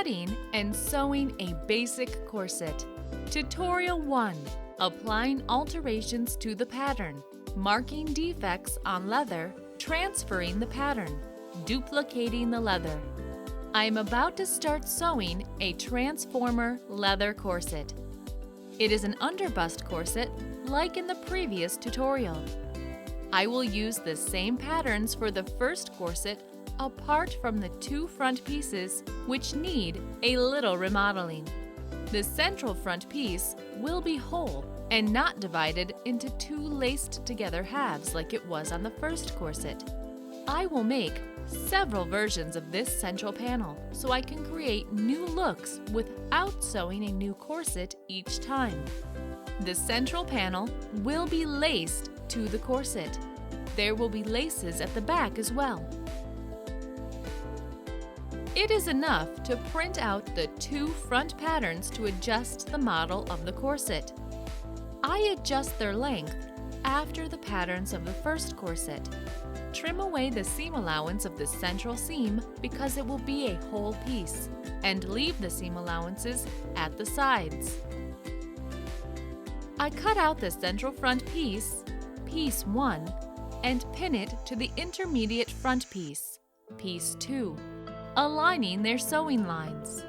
Cutting and sewing a basic corset. Tutorial 1. Applying alterations to the pattern. Marking defects on leather, transferring the pattern, duplicating the leather. I am about to start sewing a transformer leather corset. It is an underbust corset like in the previous tutorial. I will use the same patterns for the first corset apart from the two front pieces which need a little remodeling. The central front piece will be whole and not divided into two laced together halves like it was on the first corset. I will make several versions of this central panel so I can create new looks without sewing a new corset each time. The central panel will be laced to the corset. There will be laces at the back as well. It is enough to print out the two front patterns to adjust the model of the corset. I adjust their length after the patterns of the first corset. Trim away the seam allowance of the central seam because it will be a whole piece, and leave the seam allowances at the sides. I cut out the central front piece, piece 1, and pin it to the intermediate front piece, piece 2, aligning their sewing lines.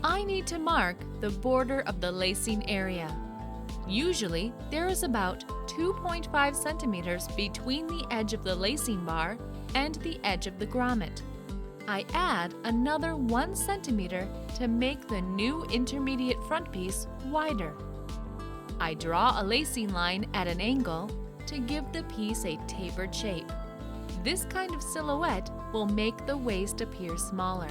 I need to mark the border of the lacing area. Usually, there is about 2.5 centimeters between the edge of the lacing bar and the edge of the grommet. I add another 1 centimeter to make the new intermediate front piece wider. I draw a lacing line at an angle to give the piece a tapered shape. This kind of silhouette will make the waist appear smaller.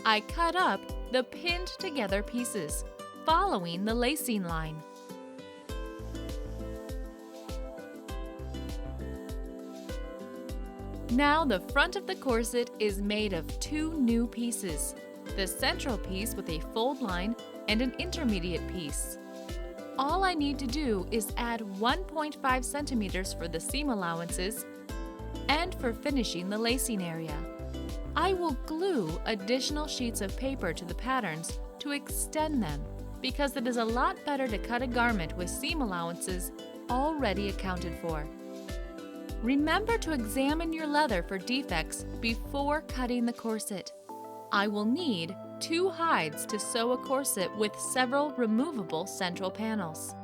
I cut up the pinned together pieces, following the lacing line. Now the front of the corset is made of two new pieces, the central piece with a fold line and an intermediate piece. All I need to do is add 1.5 centimeters for the seam allowances and for finishing the lacing area. I will glue additional sheets of paper to the patterns to extend them because it is a lot better to cut a garment with seam allowances already accounted for. Remember to examine your leather for defects before cutting the corset. I will need 2 hides to sew a corset with several removable central panels.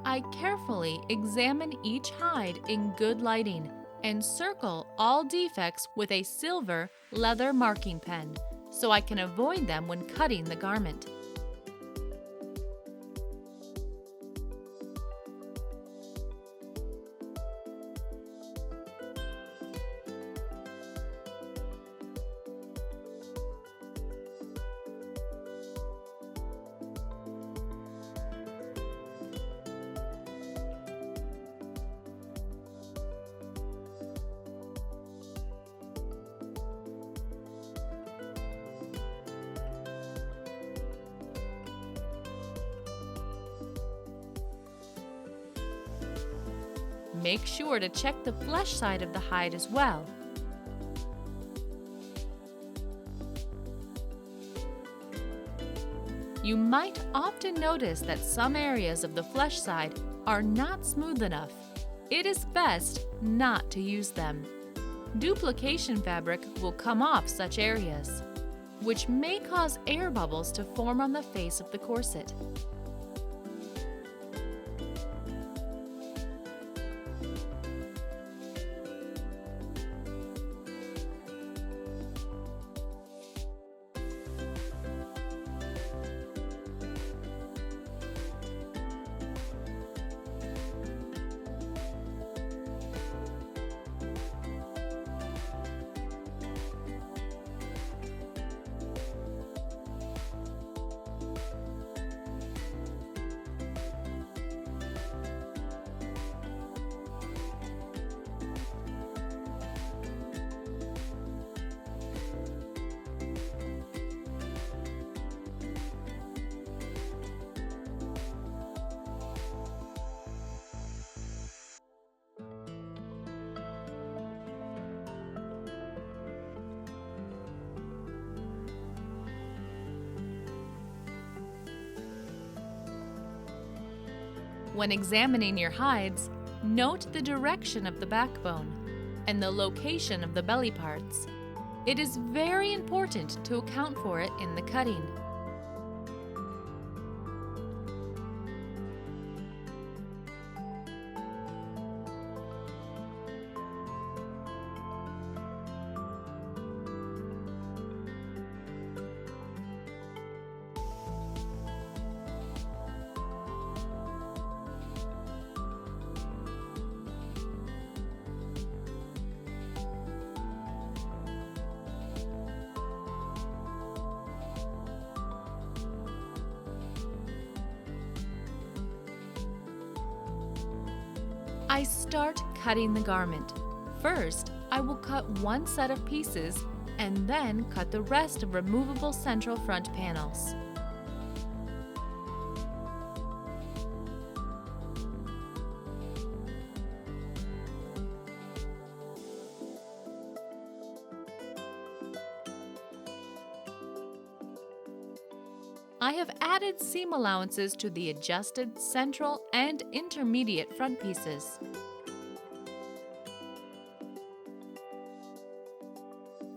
I carefully examine each hide in good lighting and circle all defects with a silver leather marking pen so I can avoid them when cutting the garment. Make sure to check the flesh side of the hide as well. You might often notice that some areas of the flesh side are not smooth enough. It is best not to use them. Duplication fabric will come off such areas, which may cause air bubbles to form on the face of the corset. When examining your hides, note the direction of the backbone and the location of the belly parts. It is very important to account for it in the cutting. I start cutting the garment. First, I will cut one set of pieces and then cut the rest of removable central front panels. I have added seam allowances to the adjusted central and intermediate front pieces.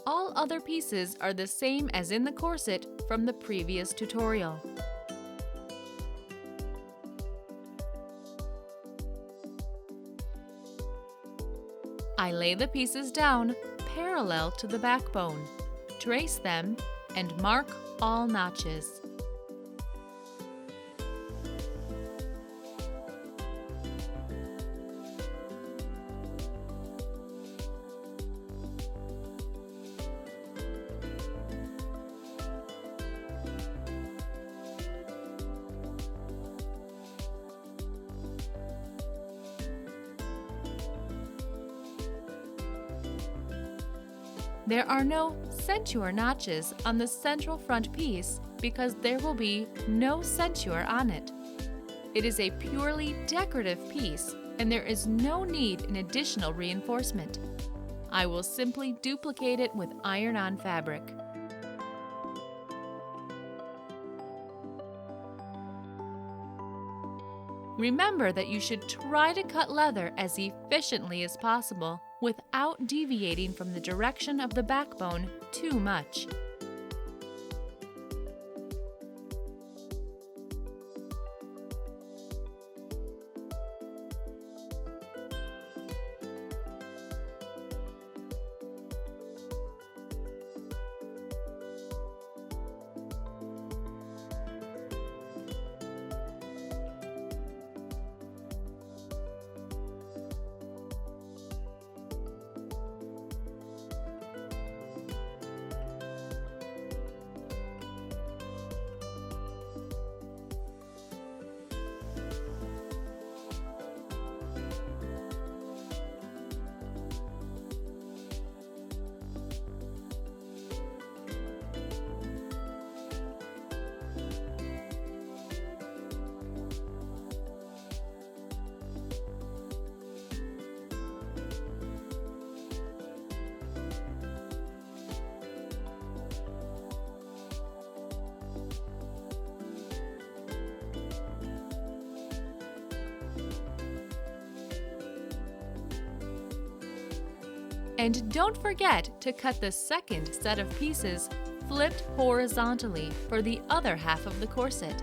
All other pieces are the same as in the corset from the previous tutorial. I lay the pieces down parallel to the backbone, trace them, and mark all notches. There are no ceinture notches on the central front piece because there will be no ceinture on it. It is a purely decorative piece and there is no need in additional reinforcement. I will simply duplicate it with iron-on fabric. Remember that you should try to cut leather as efficiently as possible without deviating from the direction of the backbone too much. And don't forget to cut the second set of pieces flipped horizontally for the other half of the corset.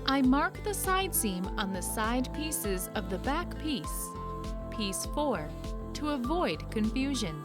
I mark the side seam on the side pieces of the back piece, piece 4, to avoid confusion.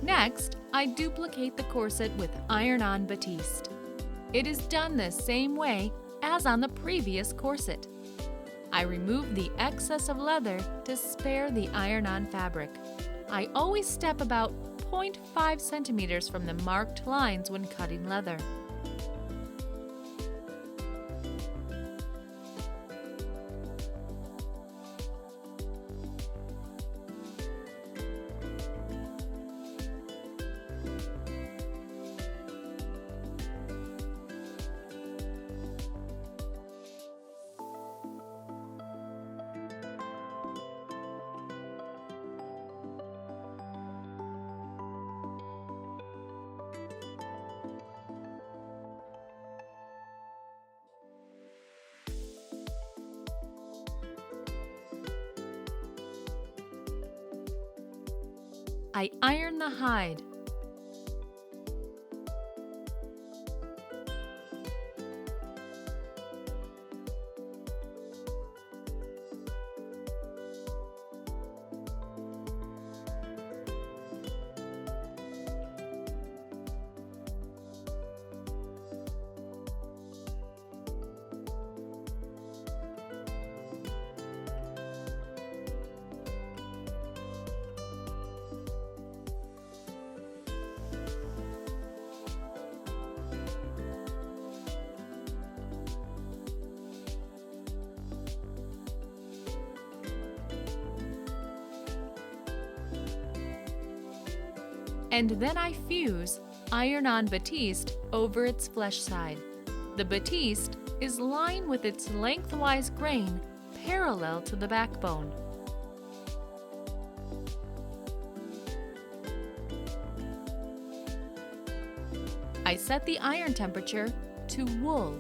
Next, I duplicate the corset with iron-on batiste. It is done the same way as on the previous corset. I remove the excess of leather to spare the iron-on fabric. I always step about 0.5 centimeters from the marked lines when cutting leather. I iron the hide. And then I fuse iron-on batiste over its flesh side. The batiste is lined with its lengthwise grain parallel to the backbone. I set the iron temperature to wool.